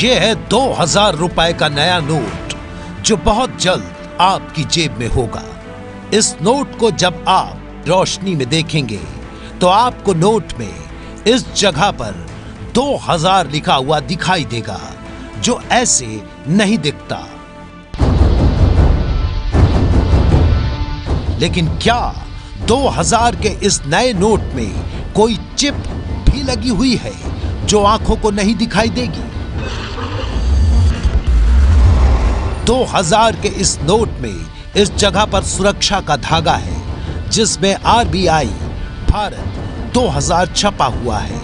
ये है 2000 रुपए का नया नोट जो बहुत जल्द आपकी जेब में होगा। इस नोट को जब आप रोशनी में देखेंगे तो आपको नोट में इस जगह पर 2000 लिखा हुआ दिखाई देगा, जो ऐसे नहीं दिखता। लेकिन क्या 2000 के इस नए नोट में कोई चिप भी लगी हुई है जो आंखों को नहीं दिखाई देगी? 2000 के इस नोट में इस जगह पर सुरक्षा का धागा है, जिसमें RBI भारत 2000 छपा हुआ है।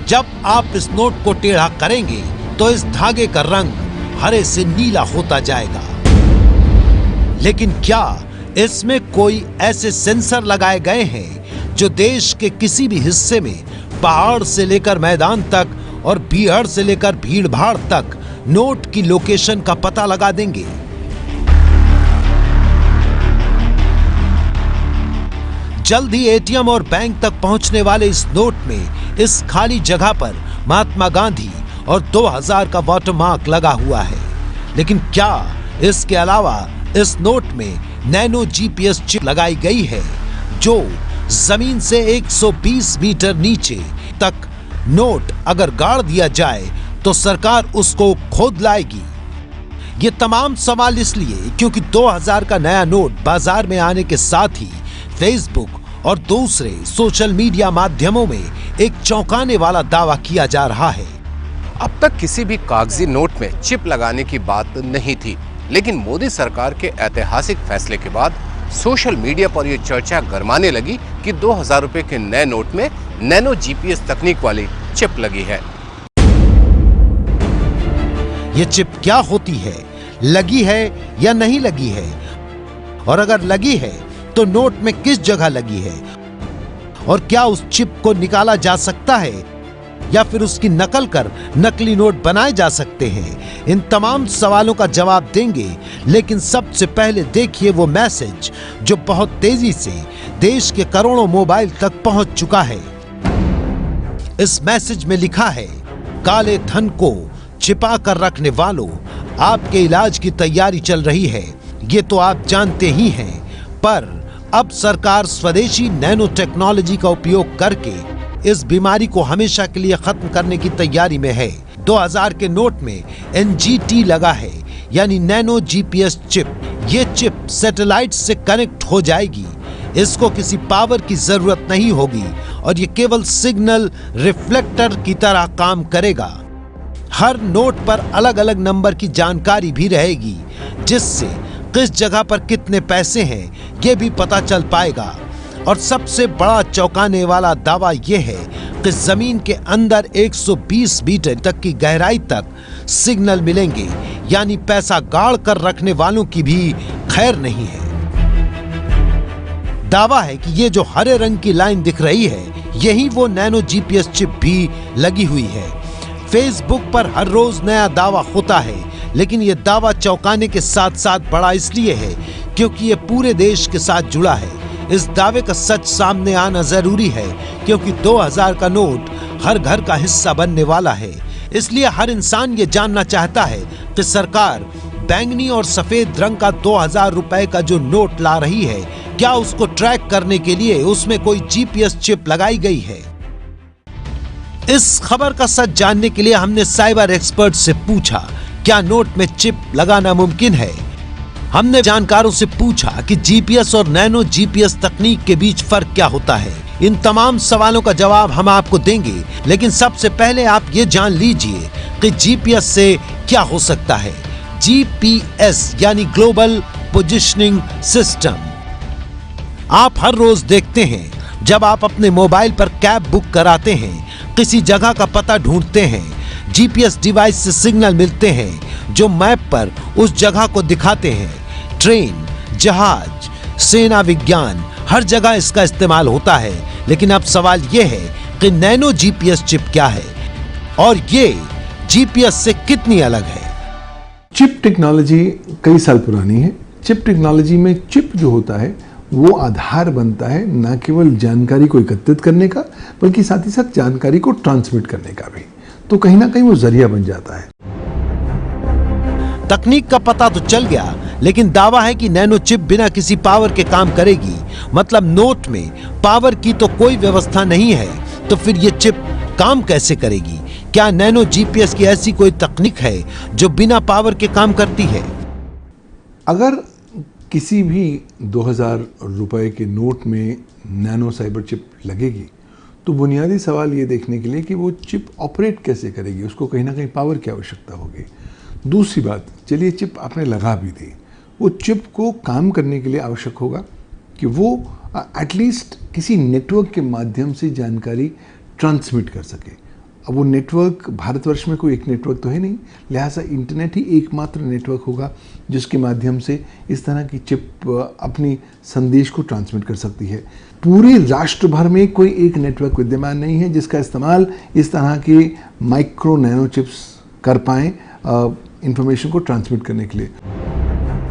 जब आप इस नोट को टेढ़ा करेंगे तो इस धागे का रंग हरे से नीला होता जाएगा। लेकिन क्या इसमें कोई ऐसे सेंसर लगाए गए हैं जो देश के किसी भी हिस्से में पहाड़ से लेकर मैदान तक और भीड़ से लेकर भीड़-भाड़ तक नोट की लोकेशन का पता लगा देंगे? जल्द ही ATM और बैंक तक पहुंचने वाले इस नोट में इस खाली जगह पर महात्मा गांधी और 2000 का वाटरमार्क लगा हुआ है। लेकिन क्या इसके अलावा इस नोट में नैनो GPS चिप लगाई गई है, जो जमीन से 120 मीटर नीचे तक नोट अगर गाड़ दिया जाए तो सरकार उसको खोद लाएगी? ये तमाम सवाल इसलिए क्योंकि 2000 का नया नोट बाजार में आने के साथ ही फेसबुक और दूसरे सोशल मीडिया माध्यमों में एक चौंकाने वाला दावा किया जा रहा है। अब तक किसी भी कागजी नोट में चिप लगाने की बात नहीं थी, लेकिन मोदी सरकार के ऐतिहासिक फैसले के बाद सोशल मीडिया पर यह चर्चा गरमाने लगी कि 2000 रुपए के नए नोट में नैनो GPS तकनीक वाली चिप लगी है। ये चिप क्या होती है, लगी है या नहीं लगी है, और अगर लगी है तो नोट में किस जगह लगी है, और क्या उस चिप को निकाला जा सकता है या फिर उसकी नकल कर नकली नोट बनाए जा सकते हैं? इन तमाम सवालों का जवाब देंगे, लेकिन सबसे पहले देखिए वो मैसेज जो बहुत तेजी से देश के करोड़ों मोबाइल तक पहुंच चुका है। इस मैसेज में लिखा है, काले धन को छिपा कर रखने वालों, आपके इलाज की तैयारी चल रही है, ये तो आप जानते ही हैं, पर अब सरकार स्वदेशी नैनो टेक्नोलॉजी का उपयोग करके इस बीमारी को हमेशा के लिए खत्म करने की तैयारी में है। 2000 के नोट में NGT लगा है, यानी नैनो GPS चिप। ये चिप सैटेलाइट से कनेक्ट हो जाएगी, इसको किसी पावर की जरूरत नहीं होगी और ये केवल सिग्नल रिफ्लेक्टर की तरह काम करेगा। हर नोट पर अलग अलग नंबर की जानकारी भी रहेगी, जिससे किस जगह पर कितने पैसे हैं ये भी पता चल पाएगा। और सबसे बड़ा चौंकाने वाला दावा यह है कि जमीन के अंदर 120 मीटर तक की गहराई तक सिग्नल मिलेंगे, यानी पैसा गाड़ कर रखने वालों की भी खैर नहीं है। दावा है कि ये जो हरे रंग की लाइन दिख रही है, यही वो नैनो GPS चिप भी लगी हुई है। फेसबुक पर हर रोज नया दावा होता है, लेकिन ये दावा चौंकाने के साथ साथ बड़ा इसलिए है क्योंकि ये पूरे देश के साथ जुड़ा है। इस दावे का सच सामने आना जरूरी है क्योंकि 2000 का नोट हर घर का हिस्सा बनने वाला है। इसलिए हर इंसान ये जानना चाहता है कि सरकार बैंगनी और सफेद रंग का 2000 रुपए का जो नोट ला रही है, क्या उसको ट्रैक करने के लिए उसमें कोई GPS चिप लगाई गई है? इस खबर का सच जानने के लिए हमने साइबर एक्सपर्ट से पूछा, क्या नोट में चिप लगाना मुमकिन है? हमने जानकारों से पूछा कि GPS और नैनो GPS तकनीक के बीच फर्क क्या होता है। इन तमाम सवालों का जवाब हम आपको देंगे, लेकिन सबसे पहले आप ये जान लीजिए कि GPS से क्या हो सकता है। GPS यानी ग्लोबल पोजिशनिंग सिस्टम। आप हर रोज देखते हैं, जब आप अपने मोबाइल पर कैब बुक कराते हैं, किसी जगह का पता ढूंढते हैं, GPS डिवाइस से सिग्नल मिलते हैं जो मैप पर उस जगह को दिखाते हैं। ट्रेन, जहाज, सेना विज्ञान, हर जगह इसका इस्तेमाल होता है। लेकिन अब सवाल यह है कि नैनो GPS चिप क्या है और ये GPS से कितनी अलग है? चिप टेक्नोलॉजी कई साल पुरानी है। चिप टेक्नोलॉजी में चिप जो होता है वो आधार बनता है न केवल जानकारी को एकत्रित करने का, बल्कि साथ ही साथ जानकारी को ट्रांसमिट करने का भी। तो कहीं ना कहीं वो जरिया बन जाता है। तकनीक का पता तो चल गया, लेकिन दावा है कि नैनो चिप बिना किसी पावर के काम करेगी। मतलब नोट में पावर की तो कोई व्यवस्था नहीं है, तो फिर ये चिप काम कैसे करेगी? क्या नैनो जीपीएस की ऐसी कोई तकनीक है जो बिना पावर के काम करती है? अगर किसी भी 2000 रुपए के नोट में नैनो साइबर चिप लगेगी तो बुनियादी सवाल ये देखने के लिए कि वो चिप ऑपरेट कैसे करेगी, उसको कहीं ना कहीं पावर की आवश्यकता होगी। दूसरी बात, चलिए चिप आपने लगा भी दी, वो चिप को काम करने के लिए आवश्यक होगा कि वो एटलीस्ट किसी नेटवर्क के माध्यम से जानकारी ट्रांसमिट कर सके। अब वो नेटवर्क भारतवर्ष में कोई एक नेटवर्क तो है नहीं, लिहाजा इंटरनेट ही एकमात्र नेटवर्क होगा जिसके माध्यम से इस तरह की चिप अपनी संदेश को ट्रांसमिट कर सकती है। पूरे राष्ट्र भर में कोई एक नेटवर्क विद्यमान नहीं है जिसका इस्तेमाल इस तरह के माइक्रो नैनो चिप्स कर पाएं इंफॉर्मेशन को ट्रांसमिट करने के लिए।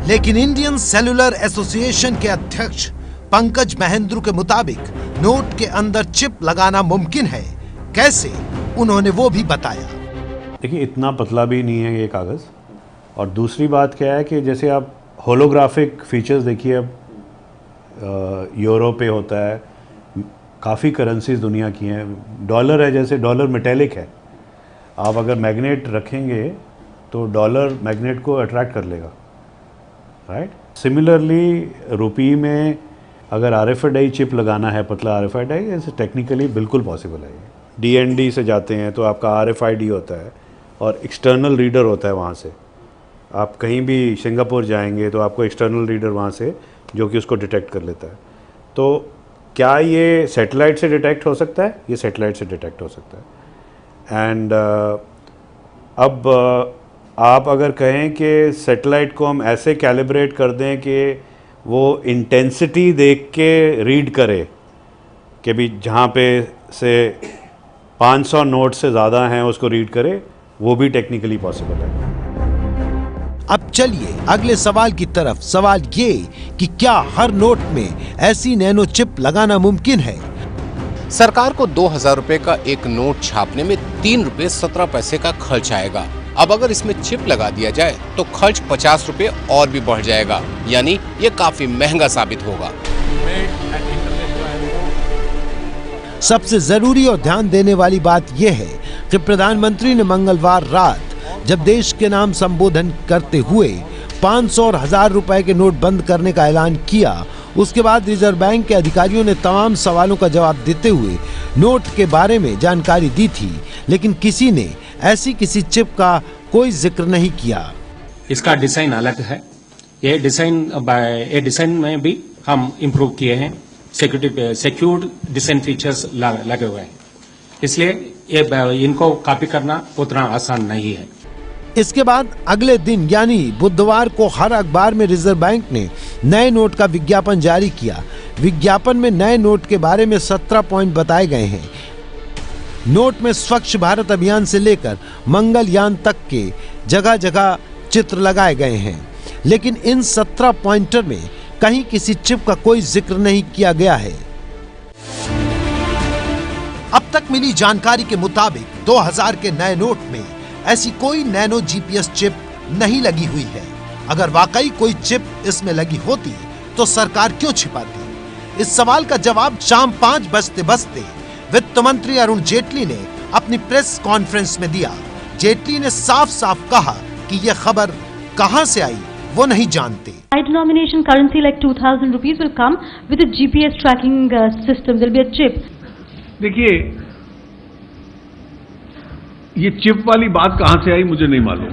लेकिन इंडियन सेलुलर एसोसिएशन के अध्यक्ष पंकज महेंद्रू के मुताबिक नोट के अंदर चिप लगाना मुमकिन है। कैसे, उन्होंने वो भी बताया। देखिए, इतना पतला भी नहीं है ये कागज़। और दूसरी बात क्या है कि जैसे आप होलोग्राफिक फीचर्स देखिए, अब यूरो पे होता है, काफ़ी करेंसीज दुनिया की हैं। डॉलर है, जैसे डॉलर मेटेलिक है, आप अगर मैग्नेट रखेंगे तो डॉलर मैग्नेट को अट्रैक्ट कर लेगा, राइट। सिमिलरली रुपी में अगर RFID चिप लगाना है, पतला RFID, ऐसे टेक्निकली बिल्कुल पॉसिबल है। DND से जाते हैं तो आपका RFID होता है और एक्सटर्नल रीडर होता है वहाँ से। आप कहीं भी सिंगापुर जाएंगे तो आपको एक्सटर्नल रीडर वहाँ से जो कि उसको डिटेक्ट कर लेता है। तो क्या ये सैटेलाइट से डिटेक्ट हो सकता है? ये सैटेलाइट से डिटेक्ट हो सकता है। एंड अब आप अगर कहें कि सैटेलाइट को हम ऐसे कैलिब्रेट कर दें कि वो इंटेंसिटी देख के रीड करे कि भी जहाँ पे से 500 नोट से ज़्यादा हैं उसको रीड करे, वो भी टेक्निकली पॉसिबल है। अब चलिए अगले सवाल की तरफ। सवाल ये कि क्या हर नोट में ऐसी नैनो चिप लगाना मुमकिन है? सरकार को 2000 रुपए का एक नोट छापने में 3 रुपए 17 पैसे का खर्च आएगा। अब अगर इसमें चिप लगा दिया जाए तो खर्च 50 रुपए और भी बढ़ जाएगा, यानी ये काफी महंगा साबित होगा। सबसे जरूरी और ध्यान देने वाली बात यह है कि प्रधानमंत्री ने मंगलवार रात जब देश के नाम संबोधन करते हुए 500 और 1000 रुपए के नोट बंद करने का ऐलान किया, उसके बाद रिजर्व बैंक के अधिकारियों ने तमाम सवालों का जवाब देते हुए नोट के बारे में जानकारी दी थी, लेकिन किसी ने ऐसी किसी चिप का कोई जिक्र नहीं किया। इसका डिजाइन अलग है। ये डिजाइन में भी हम इम्प्रूव किए हैं। सिक्योर्ड डिजाइन फीचर्स लगे हुए हैं, इसलिए ये इनको कॉपी करना उतना आसान नहीं है। इसके बाद अगले दिन यानी बुधवार को हर अखबार में रिजर्व बैंक ने नए नोट का विज्ञापन जारी किया। विज्ञापन में नए नोट के बारे में 17 पॉइंट बताए गए हैं। नोट में स्वच्छ भारत अभियान से लेकर मंगलयान तक के जगह जगह चित्र लगाए गए हैं, लेकिन इन 17 पॉइंटर में कहीं किसी चिप का कोई जिक्र नहीं किया गया है। अब तक मिली जानकारी के मुताबिक 2000 के नए नोट में ऐसी कोई नैनो जीपीएस चिप नहीं लगी हुई है। अगर वाकई कोई चिप इसमें लगी होती तो सरकार क्यों छिपाती? इस सवाल का जवाब शाम 5 बजते वित्त मंत्री अरुण जेटली ने अपनी प्रेस कॉन्फ्रेंस में दिया। जेटली ने साफ साफ कहा कि यह खबर कहां से आई वो नहीं जानते। High denomination currency like 2000 rupees will come with a GPS tracking system. There will be a chip. देखिए, ये चिप वाली बात कहां से आई मुझे नहीं मालूम।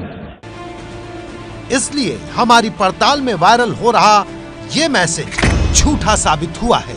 इसलिए हमारी पड़ताल में वायरल हो रहा ये मैसेज झूठा साबित हुआ है।